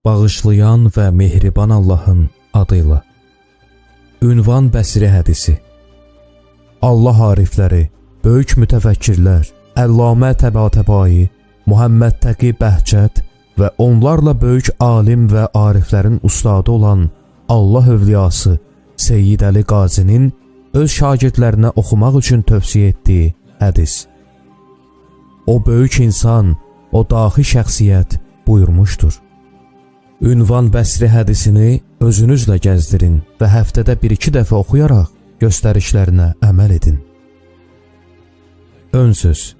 Bağışlayan və mehriban Allahın adıyla. Ünvan Bəsri hədisi. Allah arifləri, böyük mütəfəkkirlər, Əllamə Təbatəbai, Muhammed Təqi Bəhcət və onlarla böyük alim və ariflərin ustadı olan Allah övliyası Seyyid Əli Qazinin öz şagirdlərinə oxumaq üçün tövsiyə etdiyi hədis. O böyük insan, o dahi şəxsiyyət buyurmuşdur. Ünvan Bəsri hədisini özünüzlə gəzdirin və həftədə 1-2 dəfə oxuyaraq göstərişlərinə əməl edin. Ön söz.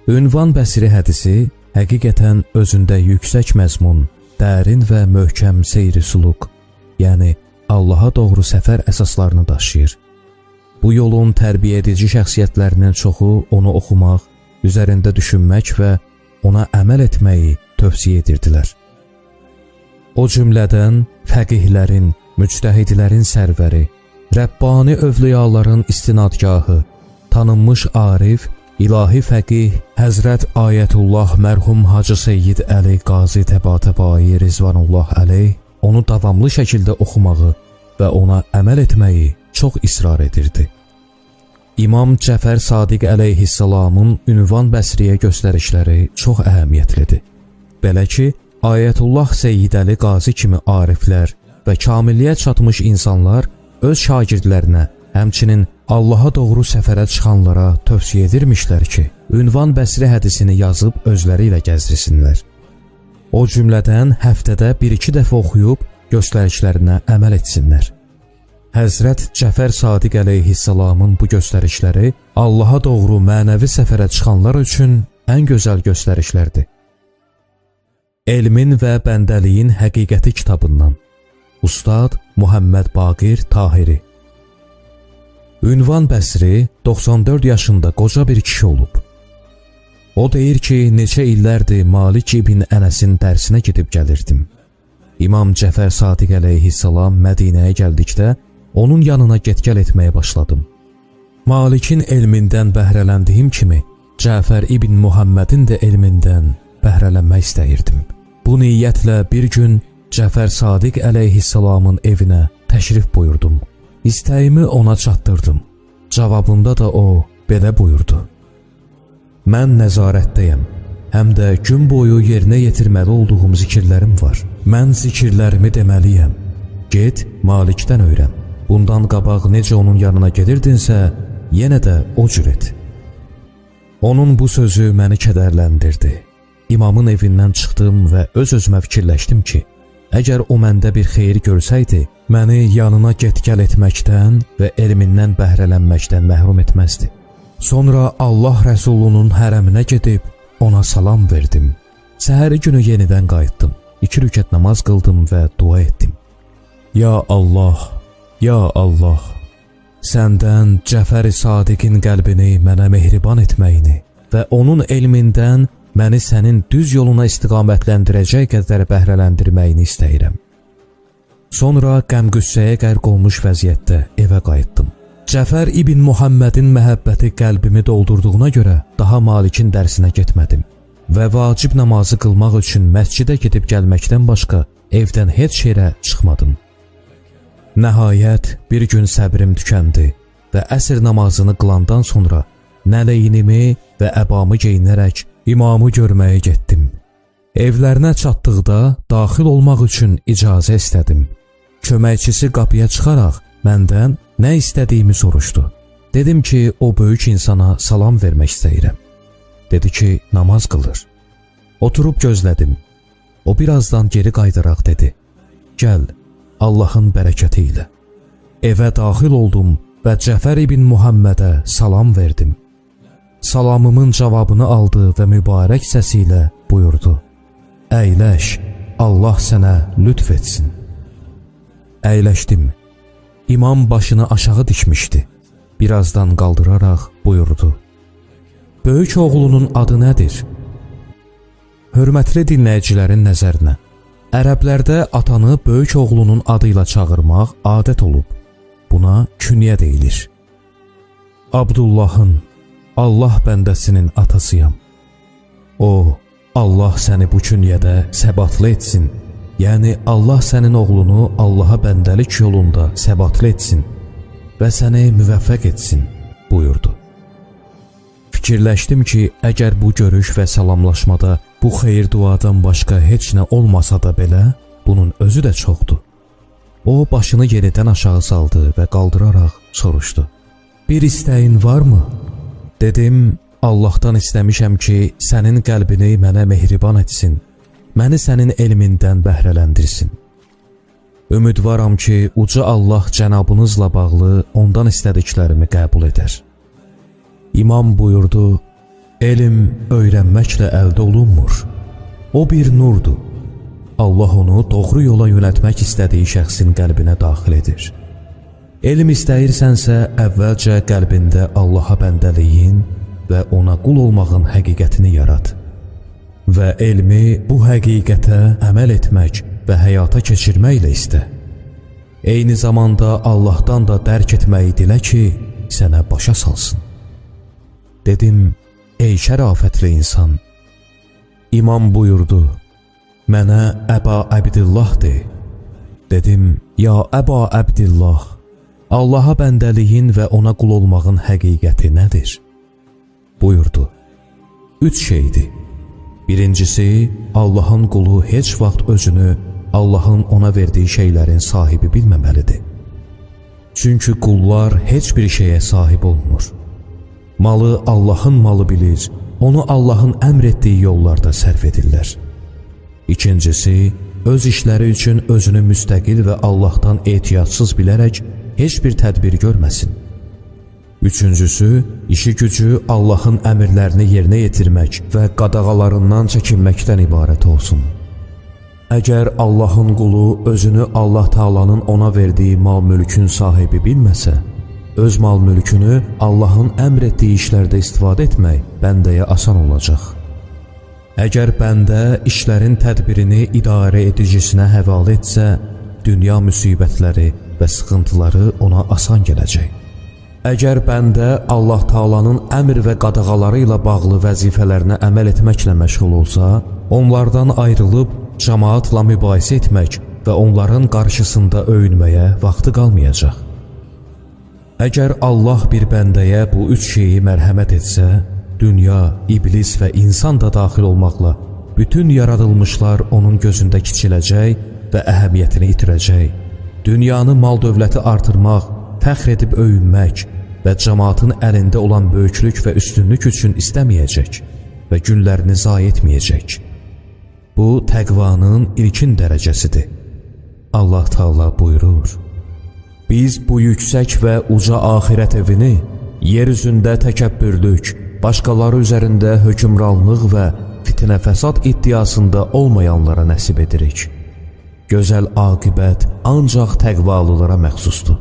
Ünvan Bəsri hədisi həqiqətən özündə yüksək məzmun, dərin və möhkəm seyri suluq, yəni Allaha doğru səfər əsaslarını daşıyır. Bu yolun tərbiyə edici şəxsiyyətlərinin çoxu onu oxumaq, üzərində düşünmək və ona əməl etməyi tövsiyə edirdilər. O cümlədən fəqihlərin, müctəhidlərin sərvəri, Rəbbani övliyaların istinadgahı, tanınmış arif, ilahi fəqih Həzrət Ayətullah mərhum Hacı Seyyid Əli Qazi Təbatəbai Rizvanullah əleyh onu davamlı şəkildə oxumağı və ona əməl etməyi çox israr edirdi. İmam Cəfər Sadiq əleyhissalamın Ünvan Bəsriyə göstərişləri çox əhəmiyyətlidir. Belə ki, Ayətullah Seyyid Əli Qazi kimi ariflər və kamilliyə çatmış insanlar öz şagirdlərinə, həmçinin Allaha doğru səfərə çıxanlara tövsiyə edirmişlər ki, Ünvan Bəsri hədisini yazıb özləri ilə gəzdirsinlər. O cümlədən həftədə 1-2 dəfə oxuyub göstərişlərinə əməl etsinlər. Həzrət Cəfər Sadiq əleyhissalamın bu göstərişləri Allaha doğru mənəvi səfərə çıxanlar üçün ən gözəl göstərişlərdir. Elmin və bəndəliyin həqiqəti kitabından Ustad Muhammed Baqir Tahiri. Ünvan Bəsri 94 yaşında qoca bir kişi olub. O deyir ki, neçə illərdir Malik ibn Ənəsin dərsinə gedib gəlirdim. İmam Cəfər Sadiq əleyhissalam Mədinəyə gəldikdə onun yanına get-gəl etməyə başladım. Malikin elmindən bəhrələndiyim kimi, Cəfər ibn Muhammedin də elmindən bəhrələnmək istəyirdim. Bu niyyətlə bir gün Cəfər Sadiq əleyhissalamın evinə təşrif buyurdum. İstəyimi ona çatdırdım. Cavabında da o belə buyurdu. Mən nəzarətdəyəm, həm də gün boyu yerinə yetirməli olduğum zikirlərim var. Mən zikirlərimi deməliyəm. Get, Malikdən öyrən. Bundan qabaq necə onun yanına gedirdinsə, yenə də o cür et. Onun bu sözü məni kədərləndirdi. İmamın evindən çıxdım və öz-özümə fikirləşdim ki, əgər o məndə bir xeyir görsəydi, məni yanına get-gəl etməkdən və elmindən bəhrələnməkdən məhrum etməzdi. Sonra Allah Rəsulunun hərəminə gedib ona salam verdim. Səhəri günü yenidən qayıtdım. 2 rükət namaz qıldım və dua etdim. Ya Allah, ya Allah, səndən Cəfər-i Sadiqin qəlbini mənə mehriban etməyini və onun elmindən məni sənin düz yoluna istiqamətləndirəcək qədər bəhrələndirməyini istəyirəm. Sonra qəm-qüssəyə qərq olmuş vəziyyətdə evə qayıtdım. Cəfər ibn Muhammedin məhəbbəti qəlbimi doldurduğuna görə daha Malikin dərsinə getmədim və vacib namazı qılmaq üçün məscidə gedib gəlməkdən başqa evdən heç yerə çıxmadım. Nəhayət bir gün səbrim tükəndi və əsr namazını qılandan sonra nələyinimi və əbamı geyinərək imamı görməyə getdim. Evlərinə çatdıqda daxil olmaq üçün icazə istədim. Köməkçisi qapıya çıxaraq məndən nə istədiyimi soruşdu. Dedim ki, o böyük insana salam vermək istəyirəm. Dedi ki, namaz qılır. Oturub gözlədim. O birazdan geri qayıdaraq dedi. Gəl, Allahın bərəkəti ilə. Evə daxil oldum və Cəfər ibn Muhammedə salam verdim. Salamımın cavabını aldı və mübarək səsi ilə buyurdu. Əyləş, Allah sənə lütf etsin. Əyləşdim. İmam başını aşağı dikmişdi. Birazdan qaldıraraq buyurdu. Böyük oğlunun adı nədir? Hörmətli dinləyicilərin nəzərinə, ərəblərdə atanı böyük oğlunun adıyla çağırmaq adət olub. Buna künyə deyilir. Abdullahın, Allah bəndəsinin atasıyam. O, Allah səni bu künyədə səbatlı etsin. Yəni Allah sənin oğlunu Allaha bəndəlik yolunda səbatlı etsin və səni müvəffəq etsin buyurdu. Fikirləşdim ki, əgər bu görüş və salamlaşmada bu xeyir duadan başqa heç nə olmasa da belə, bunun özü də çoxdur. O başını yeridən aşağı saldı və qaldıraraq soruşdu. Bir istəyin varmı? Dedim, Allahdan istəmişəm ki, sənin qəlbini mənə mehriban etsin, məni sənin elmindən bəhrələndirsin. Ümidvaram ki, uca Allah cənabınızla bağlı ondan istədiklərimi qəbul edər. İmam buyurdu, elm öyrənməklə əldə olunmur. O bir nurdur. Allah onu doğru yola yönəltmək istədiyi şəxsin qəlbinə daxil edir. Elm istəyirsənsə, əvvəlcə qəlbində Allaha bəndəliyin və ona qul olmağın həqiqətini yarat. Və elmi bu həqiqətə əməl etmək və həyata keçirməklə istə. Eyni zamanda Allahdan da dərk etməyi dilə ki, sənə başa salsın. Dedim, ey şərafətli insan. İmam buyurdu, mənə Əba Əbdillah de. Dedim, ya Əba Əbdillah, Allaha bəndəliyin və ona qul olmağın həqiqəti nədir? Buyurdu, 3 şeydir. Birincisi, Allahın qulu heç vaxt özünü Allahın ona verdiyi şeylərin sahibi bilməməlidir. Çünki qullar heç bir şeyə sahib olmur. Malı Allahın malı bilir, onu Allahın əmr etdiyi yollarda sərf edirlər. İkincisi, öz işləri üçün özünü müstəqil və Allahdan ehtiyatsız bilərək heç bir tədbir görməsin. Üçüncüsü, işi gücü Allahın əmrlərini yerinə yetirmək və qadağalarından çəkinməkdən ibarət olsun. Əgər Allahın qulu özünü Allah Taala'nın ona verdiyi mal-mülkün sahibi bilməsə, öz mal-mülkünü Allahın əmr etdiyi işlərdə istifadə etmək bəndəyə asan olacaq. Əgər bəndə işlərin tədbirini idarə edicisinə həvalə etsə, dünya müsibətləri və sıxıntıları ona asan gələcək. Əgər bəndə Allah Taala'nın əmr və qadağaları ilə bağlı vəzifələrinə əməl etməklə məşğul olsa, onlardan ayrılıb cəmaatla mübahisə etmək və onların qarşısında öyünməyə vaxtı qalmayacaq. Əgər Allah bir bəndəyə bu 3 şeyi mərhəmət etsə, dünya, iblis və insan da daxil olmaqla bütün yaradılmışlar onun gözündə kiçiləcək və əhəmiyyətini itirəcək. Dünyanı mal-dövləti artırmaq, fəxr edib öyünmək və cəmaatın əlində olan böyüklük və üstünlük üçün istəməyəcək və günlərini zayi etməyəcək. Bu, təqvanın ilkin dərəcəsidir. Allah Taala buyurur, biz bu yüksək və uca axirət evini yer üzündə təkəbbürlük, başqaları üzərində hökmranlıq və fitnə fəsad iddiasında olmayanlara nəsib edirik. Gözəl aqibət ancaq təqvalılara məxsusdur.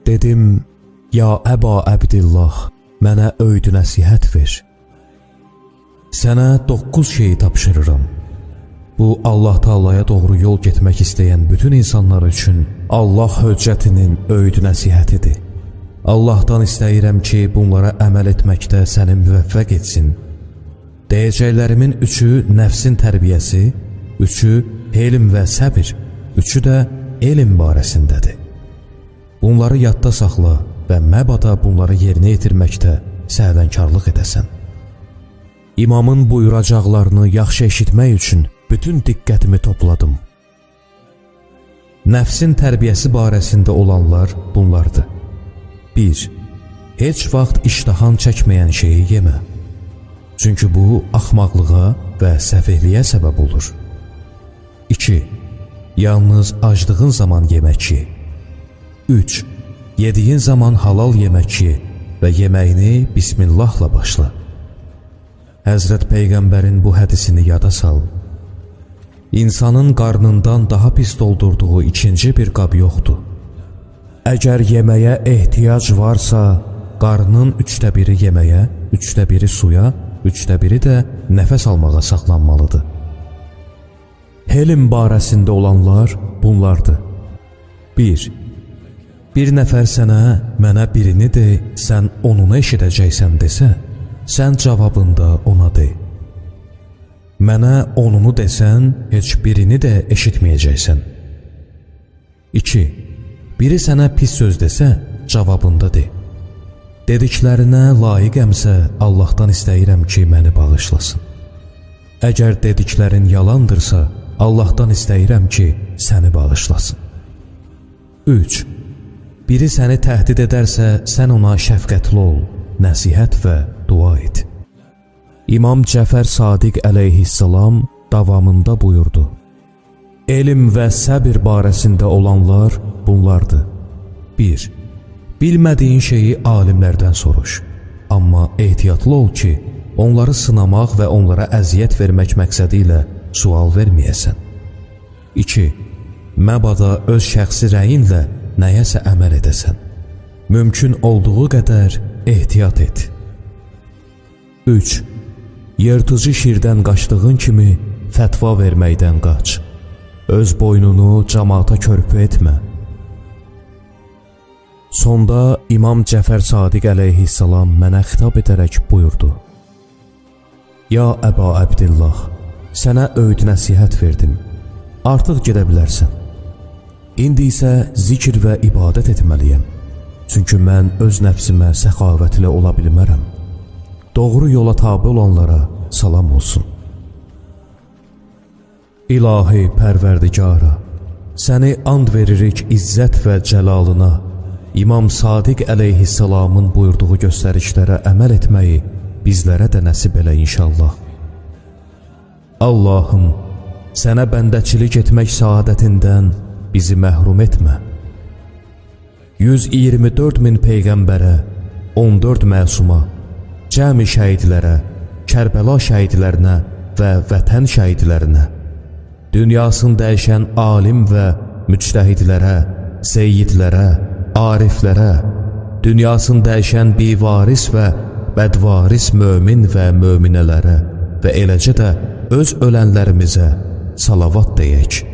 Dedim, ya Əba Əbdillah, mənə öyüd nəsihət ver. Sənə 9 şeyi tapşırıram. Bu, Allah Taala'ya doğru yol getmək istəyən bütün insanlar üçün Allah höccətinin öyüd nəsihətidir. Allahdan istəyirəm ki, bunlara əməl etməkdə səni müvəffəq etsin. Deyəcəklərimin 3-ü nəfsin tərbiyəsi, 3-ü elm və səbir, 3-ü də elm barəsindədir. Bunları yadda saxla və məbada bunları yerinə yetirməkdə səhlənkarlıq edəsən. İmamın buyuracaqlarını yaxşı eşitmək üçün bütün diqqətimi topladım. Nəfsin tərbiyəsi barəsində olanlar bunlardır. 1. Heç vaxt iştahan çəkməyən şeyi yemə. Çünki bu, axmaqlığa və səfehliyə səbəb olur. 2. Yalnız acdığın zaman yemək ye. 3. Yediyin zaman halal yemək ye və yeməyini Bismillahla başla. Həzrət Peyğəmbərin bu hədisini yada sal. İnsanın qarnından daha pis doldurduğu ikinci bir qab yoxdur. Əgər yeməyə ehtiyac varsa, qarnın 1/3 yeməyə, 1/3 suya, 1/3 də nəfəs almağa saxlanmalıdır. Helm barəsində olanlar bunlardır. 1. Bir nəfər sənə, mənə birini de, sən onunu eşidəcəksən desə, sən cavabında ona de. Mənə onunu desən, heç birini də eşitməyəcəksən. 2. Biri sənə pis söz desə, cavabında de. Dediklərinə layiqəmsə, Allahdan istəyirəm ki, məni bağışlasın. Əgər dediklərin yalandırsa, Allahdan istəyirəm ki, səni bağışlasın. 3. Biri səni təhdid edərsə, sən ona şəfqətli ol, nəsihət və dua et. İmam Cəfər Sadiq əleyhissalam davamında buyurdu: Elm və səbir barəsində olanlar bunlardır. 1. Bilmədiyin şeyi alimlərdən soruş. Amma ehtiyatlı ol ki, onları sınamaq və onlara əziyyət vermək məqsədi ilə sual verməyəsən. 2. Məbada öz şəxsi rəyinlə nəyəsə əməl edəsən. Mümkün olduğu qədər ehtiyat et. 3. Yırtıcı şirdən qaçdığın kimi fətva verməkdən qaç. Öz boynunu cəmaata körpü etmə. Sonda İmam Cəfər Sadiq əleyhissalam mənə xitab edərək buyurdu: Ya Əba Əbdillah, sənə öyüd nəsihət verdim. Artıq gedə bilərsən. İndi isə zikr və ibadət etməliyəm. Çünki mən öz nəfsimə səxavətli ola bilmərəm. Doğru yola tabi olanlara salam olsun. İlahi Pərverdigara, səni and veririk izzət və cəlalına, İmam Sadiq əleyhissalamın buyurduğu göstərişlərə əməl etməyi bizlərə də nəsib elə inşallah. Allahım, sənə bəndəçilik etmək saadətindən bizi məhrum etmə. 124 min peyğəmbərə, 14 məsuma, cəmi şəhidlərə, Kərbəla şəhidlərinə və vətən şəhidlərinə, dünyasını dəyişən alim və müctəhidlərə, seyyidlərə, ariflərə, dünyasını dəyişən bivaris və bədvaris mömin və möminələrə və eləcə də öz ölənlərimizə salavat deyək.